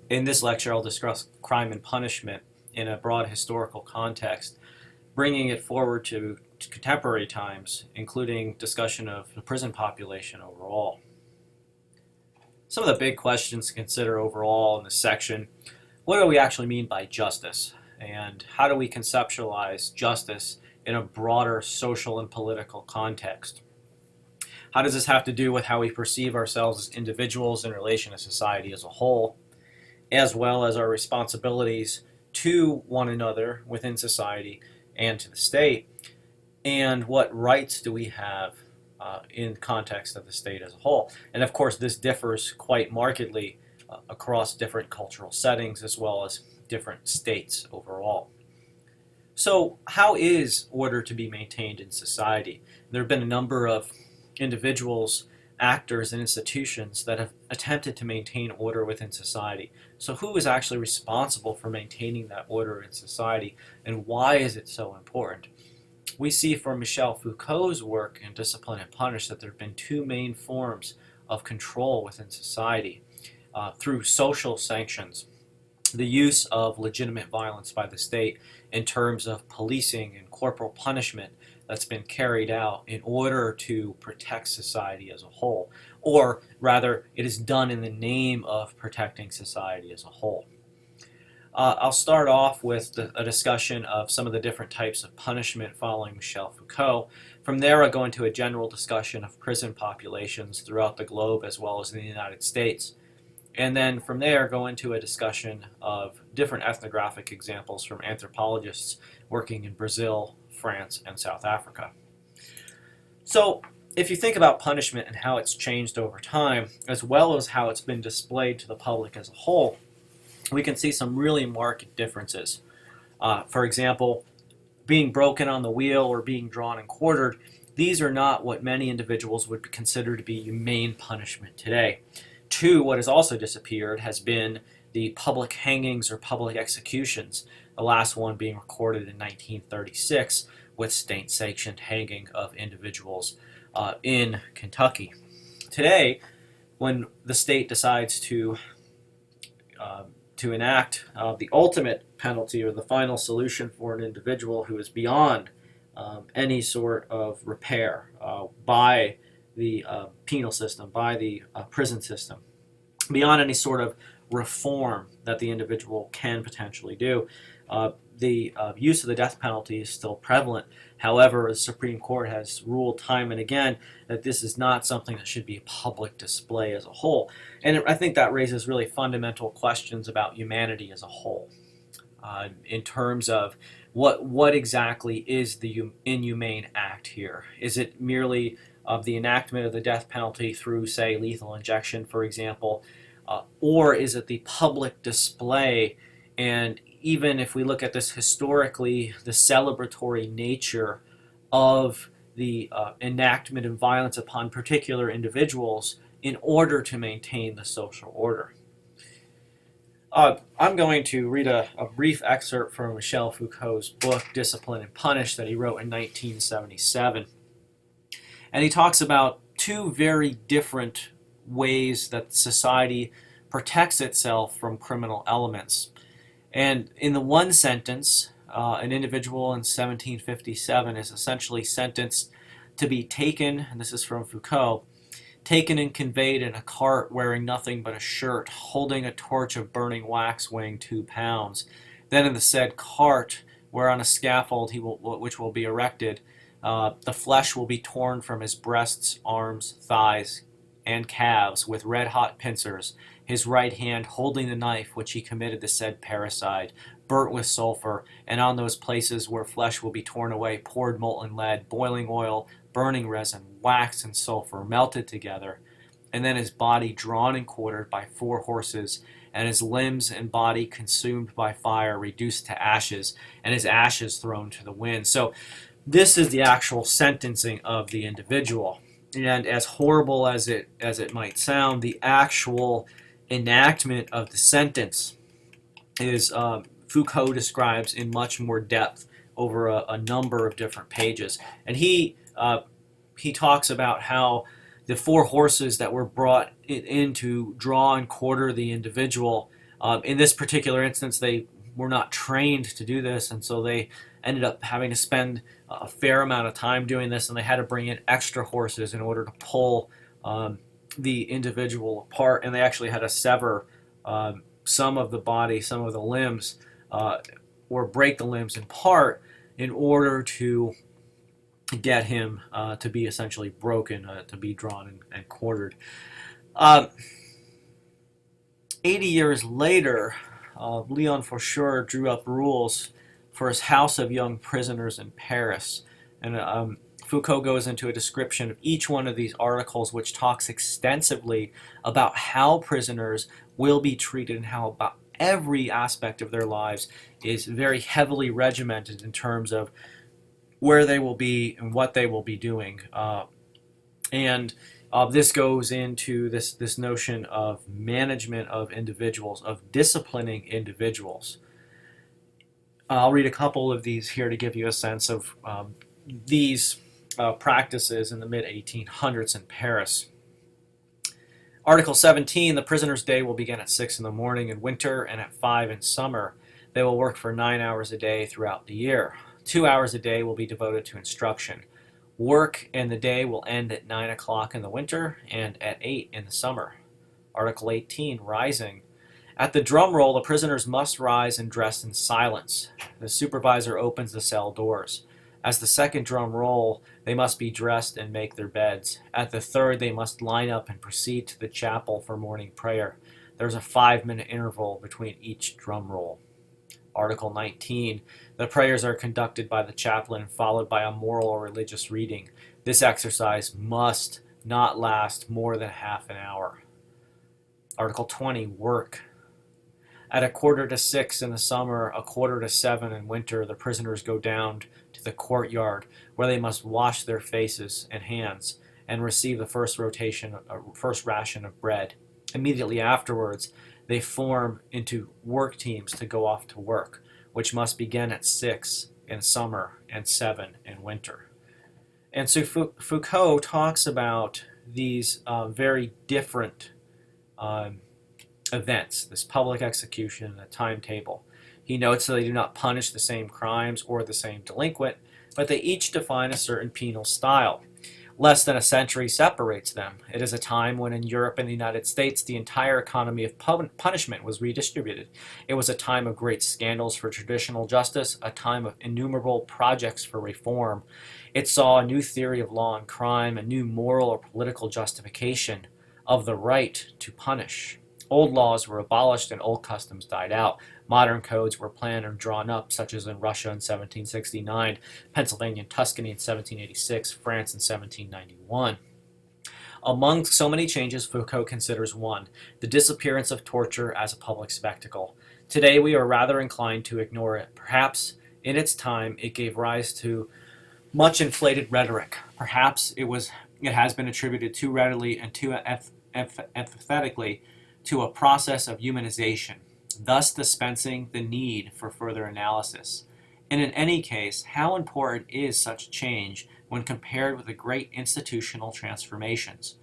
In this lecture, I'll discuss crime and punishment in a broad historical context, bringing it forward to contemporary times, including discussion of the prison population overall. Some of the big questions to consider overall in this section: what do we actually mean by justice? And how do we conceptualize justice in a broader social and political context? How does this have to do with how we perceive ourselves as individuals in relation to society as a whole, as well as our responsibilities to one another within society and to the state? And what rights do we have in context of the state as a whole? And of course, this differs quite markedly across different cultural settings as well as different states overall. So how is order to be maintained in society? There have been a number of individuals, actors, and institutions that have attempted to maintain order within society. So who is actually responsible for maintaining that order in society, and why is it so important? We see from Michel Foucault's work in Discipline and Punish that there have been two main forms of control within society through social sanctions, the use of legitimate violence by the state in terms of policing and corporal punishment that's been carried out in order to protect society as a whole, or rather, it is done in the name of protecting society as a whole. I'll start off with a discussion of some of the different types of punishment following Michel Foucault. From there, I'll go into a general discussion of prison populations throughout the globe as well as in the United States. And then from there, go into a discussion of different ethnographic examples from anthropologists working in Brazil, France, and South Africa. So if you think about punishment and how it's changed over time, as well as how it's been displayed to the public as a whole, we can see some really marked differences. For example, being broken on the wheel or being drawn and quartered, these are not what many individuals would consider to be humane punishment today. Two, what has also disappeared has been the public hangings or public executions, the last one being recorded in 1936 with state-sanctioned hanging of individuals in Kentucky. Today, when the state decides to enact the ultimate penalty or the final solution for an individual who is beyond any sort of repair by the penal system, by the prison system, beyond any sort of reform that the individual can potentially do. The use of the death penalty is still prevalent. However, the Supreme Court has ruled time and again that this is not something that should be a public display as a whole. And I think that raises really fundamental questions about humanity as a whole, in terms of what exactly is the inhumane act here. Is it merely the enactment of the death penalty through, say, lethal injection, for example, or is it the public display? And even if we look at this historically, the celebratory nature of the enactment of violence upon particular individuals in order to maintain the social order. I'm going to read a brief excerpt from Michel Foucault's book, Discipline and Punish, that he wrote in 1977. And he talks about two very different ways that society protects itself from criminal elements. And in the one sentence, an individual in 1757 is essentially sentenced to be taken, and this is from Foucault, taken and conveyed in a cart wearing nothing but a shirt, holding a torch of burning wax weighing 2 pounds. Then in the said cart, where on a scaffold which will be erected, the flesh will be torn from his breasts, arms, thighs, and calves with red-hot pincers, his right hand holding the knife which he committed the said parricide, burnt with sulfur, and on those places where flesh will be torn away, poured molten lead, boiling oil, burning resin, wax, and sulfur melted together, and then his body drawn and quartered by 4 horses, and his limbs and body consumed by fire, reduced to ashes, and his ashes thrown to the wind. So this is the actual sentencing of the individual. And as horrible as it might sound, the actual enactment of the sentence is Foucault describes in much more depth over a number of different pages. And he talks about how the 4 horses that were brought in to draw and quarter the individual. In this particular instance, they were not trained to do this, and so they ended up having to spend a fair amount of time doing this, and they had to bring in extra horses in order to pull the individual apart, and they actually had to sever some of the body, some of the limbs, or break the limbs in part in order to get him to be essentially broken, to be drawn and quartered. 80 years later, Leon Faucheur drew up rules for his house of young prisoners in Paris. And Foucault goes into a description of each one of these articles, which talks extensively about how prisoners will be treated and how about every aspect of their lives is very heavily regimented in terms of where they will be and what they will be doing. This goes into this notion of management of individuals, of disciplining individuals. I'll read a couple of these here to give you a sense of these practices in the mid-1800s in Paris. Article 17, the prisoner's day will begin at 6 in the morning in winter and at 5 in summer. They will work for 9 hours a day throughout the year. 2 hours a day will be devoted to instruction. Work in the day will end at 9 o'clock in the winter and at 8 in the summer. Article 18, rising. At the drum roll, the prisoners must rise and dress in silence. The supervisor opens the cell doors. As the second drum roll, they must be dressed and make their beds. At the third, they must line up and proceed to the chapel for morning prayer. There's a 5-minute interval between each drum roll. Article 19, the prayers are conducted by the chaplain, followed by a moral or religious reading. This exercise must not last more than half an hour. Article 20, work. At 5:45 in the summer, 6:45 in winter, the prisoners go down to the courtyard, where they must wash their faces and hands and receive the first ration of bread. Immediately afterwards, they form into work teams to go off to work, which must begin at 6 in summer and 7 in winter. And so Foucault talks about these very different events, this public execution and a timetable. He notes that they do not punish the same crimes or the same delinquent, but they each define a certain penal style. Less than a century separates them. It is a time when in Europe and the United States the entire economy of punishment was redistributed. It was a time of great scandals for traditional justice, a time of innumerable projects for reform. It saw a new theory of law and crime, a new moral or political justification of the right to punish. Old laws were abolished and old customs died out. Modern codes were planned and drawn up, such as in Russia in 1769, Pennsylvania and Tuscany in 1786, France in 1791. Among so many changes, Foucault considers one, the disappearance of torture as a public spectacle. Today we are rather inclined to ignore it. Perhaps in its time it gave rise to much inflated rhetoric. Perhaps it has been attributed too readily and too emphatically to a process of humanization, thus dispensing the need for further analysis. And in any case, how important is such change when compared with the great institutional transformations,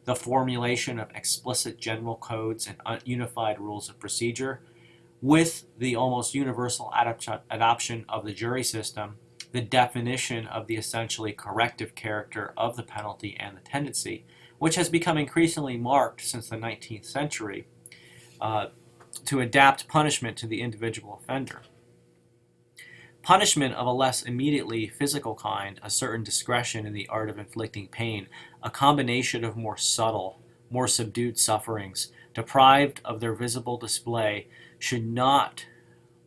the formulation of explicit general codes and unified rules of procedure, with the almost universal adoption of the jury system, the definition of the essentially corrective character of the penalty and the tendency, which has become increasingly marked since the 19th century, to adapt punishment to the individual offender. Punishment of a less immediately physical kind, a certain discretion in the art of inflicting pain, a combination of more subtle, more subdued sufferings, deprived of their visible display, should not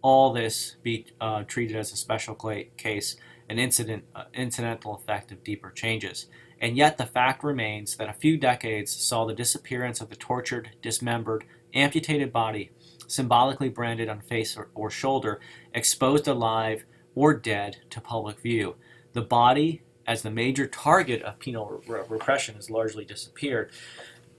all this be treated as a special case, an incidental effect of deeper changes. And yet the fact remains that a few decades saw the disappearance of the tortured, dismembered, amputated body, symbolically branded on face or shoulder, exposed alive or dead to public view. The body, as the major target of penal repression, has largely disappeared.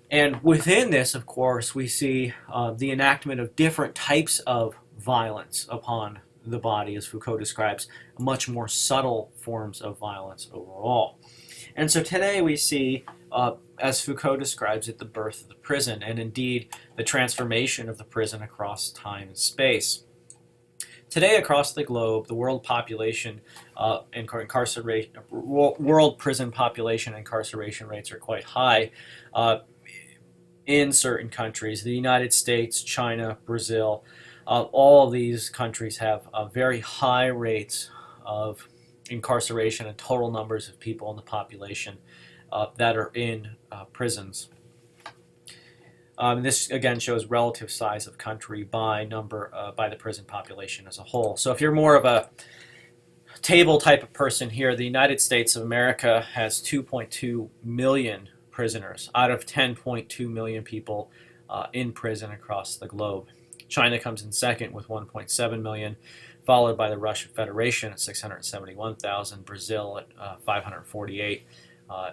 And within this, of course, we see the enactment of different types of violence upon the body, as Foucault describes, much more subtle forms of violence overall. And so today we see as Foucault describes it, the birth of the prison, and indeed the transformation of the prison across time and space. Today, across the globe, the world population, world prison population incarceration rates are quite high. In certain countries, the United States, China, Brazil, all of these countries have very high rates of incarceration and total numbers of people in the population that are in prisons. This again shows relative size of country by by the prison population as a whole. So if you're more of a table type of person here, the United States of America has 2.2 million prisoners out of 10.2 million people in prison across the globe. China comes in second with 1.7 million, followed by the Russian Federation at 671,000, Brazil at 548,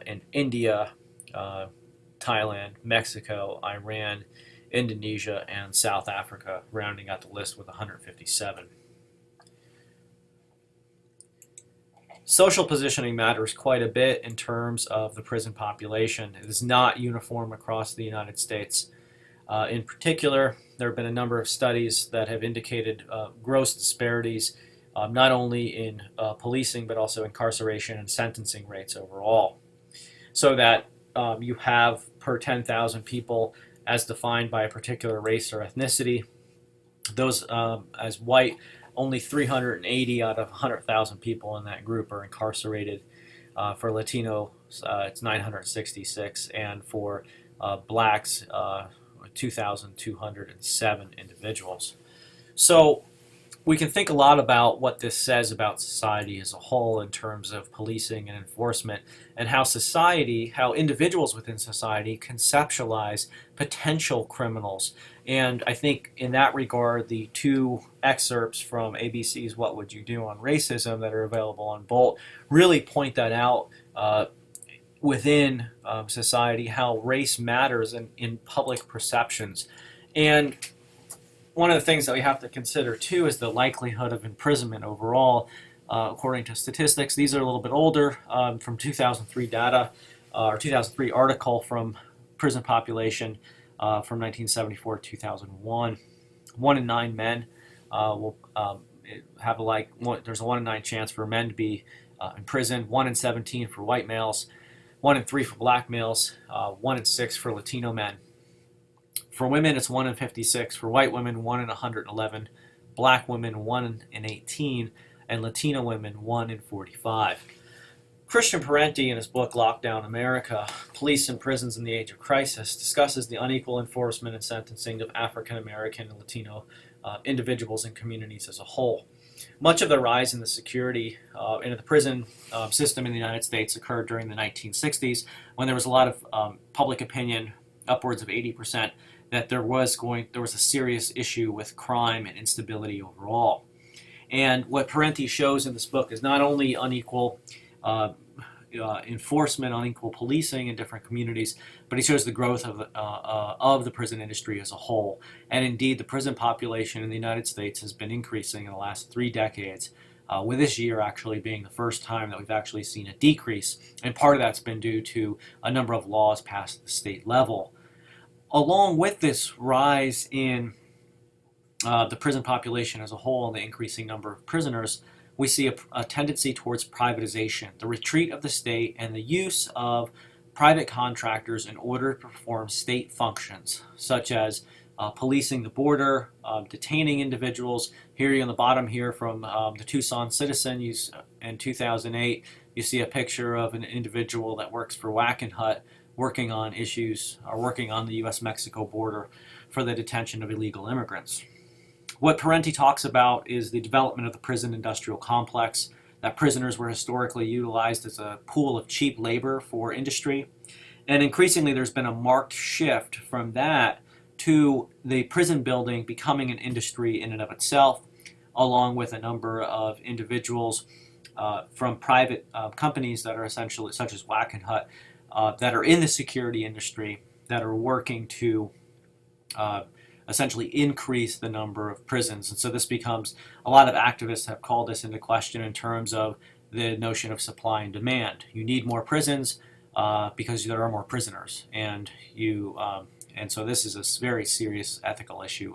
and India, Thailand, Mexico, Iran, Indonesia, and South Africa rounding out the list with 157. Social positioning matters quite a bit in terms of the prison population. It is not uniform across the United States. In particular, there have been a number of studies that have indicated gross disparities not only in policing but also incarceration and sentencing rates overall. So that you have per 10,000 people as defined by a particular race or ethnicity. Those as white, only 380 out of 100,000 people in that group are incarcerated. For Latino, it's 966, and for blacks, 2,207 individuals. So we can think a lot about what this says about society as a whole in terms of policing and enforcement, and how individuals within society conceptualize potential criminals. And I think in that regard, the two excerpts from ABC's What Would You Do on Racism that are available on Bolt really point that out within society, how race matters in public perceptions. And one of the things that we have to consider too is the likelihood of imprisonment overall. According to statistics, these are a little bit older, from 2003 data, or 2003 article from prison population from 1974 to 2001. 1 in 9 men will have there's a 1 in 9 chance for men to be in prison, 1 in 17 for white males, 1 in 3 for black males, 1 in 6 for Latino men. For women, it's 1 in 56. For white women, 1 in 111. Black women, 1 in 18. And Latino women, 1 in 45. Christian Parenti, in his book Lockdown America, Police and Prisons in the Age of Crisis, discusses the unequal enforcement and sentencing of African American and Latino individuals and communities as a whole. Much of the rise in the security into the prison system in the United States occurred during the 1960s, when there was a lot of public opinion, upwards of 80%, that there was a serious issue with crime and instability overall. And what Parenti shows in this book is not only unequal enforcement, unequal policing in different communities, but he shows the growth of the prison industry as a whole. And indeed, the prison population in the United States has been increasing in the last 3 decades, with this year actually being the first time that we've actually seen a decrease. And part of that's been due to a number of laws passed at the state level. Along with this rise in the prison population as a whole and the increasing number of prisoners, we see a tendency towards privatization, the retreat of the state, and the use of private contractors in order to perform state functions, such as policing the border, detaining individuals. Here on the bottom here from the Tucson Citizen in 2008, you see a picture of an individual that works for Wackenhut, working on the U.S.-Mexico border for the detention of illegal immigrants. What Parenti talks about is the development of the prison industrial complex, that prisoners were historically utilized as a pool of cheap labor for industry. And increasingly there's been a marked shift from that to the prison building becoming an industry in and of itself, along with a number of individuals from private companies that are essentially, such as Wackenhut, that are in the security industry, that are working to essentially increase the number of prisons. And so this becomes, a lot of activists have called this into question in terms of the notion of supply and demand. You need more prisons, because there are more prisoners, and so this is a very serious ethical issue